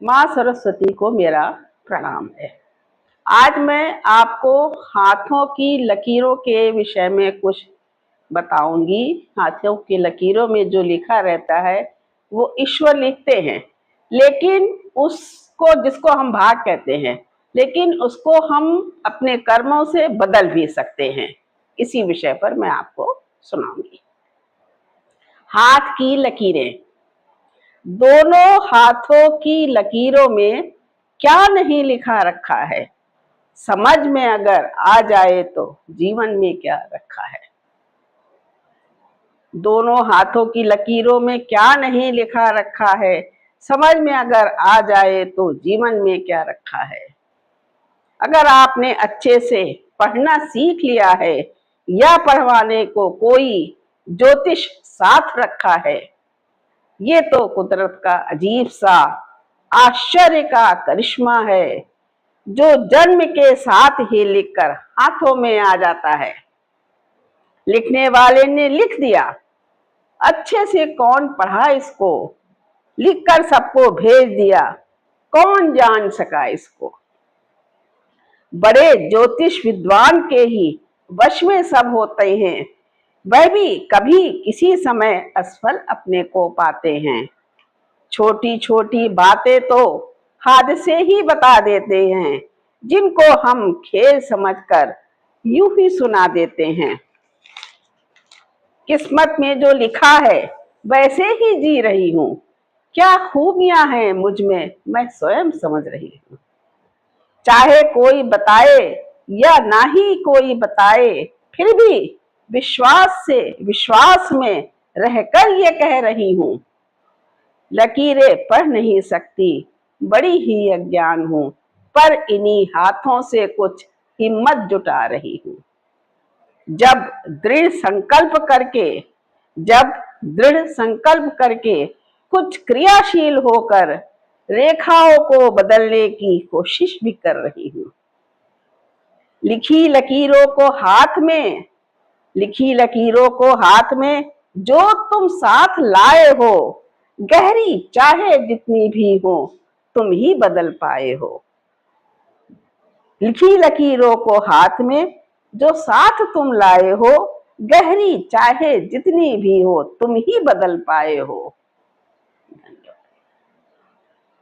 माँ सरस्वती को मेरा प्रणाम है। आज मैं आपको हाथों की लकीरों के विषय में कुछ बताऊंगी। हाथों की लकीरों में जो लिखा रहता है वो ईश्वर लिखते हैं, लेकिन उसको, जिसको हम भाग कहते हैं, लेकिन उसको हम अपने कर्मों से बदल भी सकते हैं। इसी विषय पर मैं आपको सुनाऊंगी। हाथ की लकीरें। दोनों हाथों की लकीरों में क्या नहीं लिखा रखा है, समझ में अगर आ जाए तो जीवन में क्या रखा है। दोनों हाथों की लकीरों में क्या नहीं लिखा रखा है, समझ में अगर आ जाए तो जीवन में क्या रखा है। अगर आपने अच्छे से पढ़ना सीख लिया है या पढ़वाने को कोई ज्योतिष साथ रखा है, ये तो कुदरत का अजीब सा आश्चर्य का करिश्मा है, जो जन्म के साथ ही लिखकर हाथों में आ जाता है। लिखने वाले ने लिख दिया, अच्छे से कौन पढ़ा इसको, लिखकर सबको भेज दिया, कौन जान सका इसको। बड़े ज्योतिष विद्वान के ही वश में सब होते हैं, वह भी कभी किसी समय असफल अपने को पाते हैं। छोटी छोटी बातें तो हादसे ही बता देते हैं, जिनको हम खेल समझकर यूं ही सुना देते हैं। किस्मत में जो लिखा है वैसे ही जी रही हूं, क्या खूबियां हैं मुझ में मैं स्वयं समझ रही हूं। चाहे कोई बताए या ना ही कोई बताए, फिर भी विश्वास में रहकर ये कह रही हूं, लकीरें पढ़ नहीं सकती, बड़ी ही अज्ञान हूं, पर इन्हीं हाथों से कुछ हिम्मत जुटा रही हूं। जब दृढ़ संकल्प करके कुछ क्रियाशील होकर रेखाओं को बदलने की कोशिश भी कर रही हूं। लिखी लकीरों को हाथ में जो तुम साथ लाए हो, गहरी चाहे जितनी भी हो तुम ही बदल पाए हो। लिखी लकीरों को हाथ में जो साथ तुम लाए हो, गहरी चाहे जितनी भी हो तुम ही बदल पाए हो।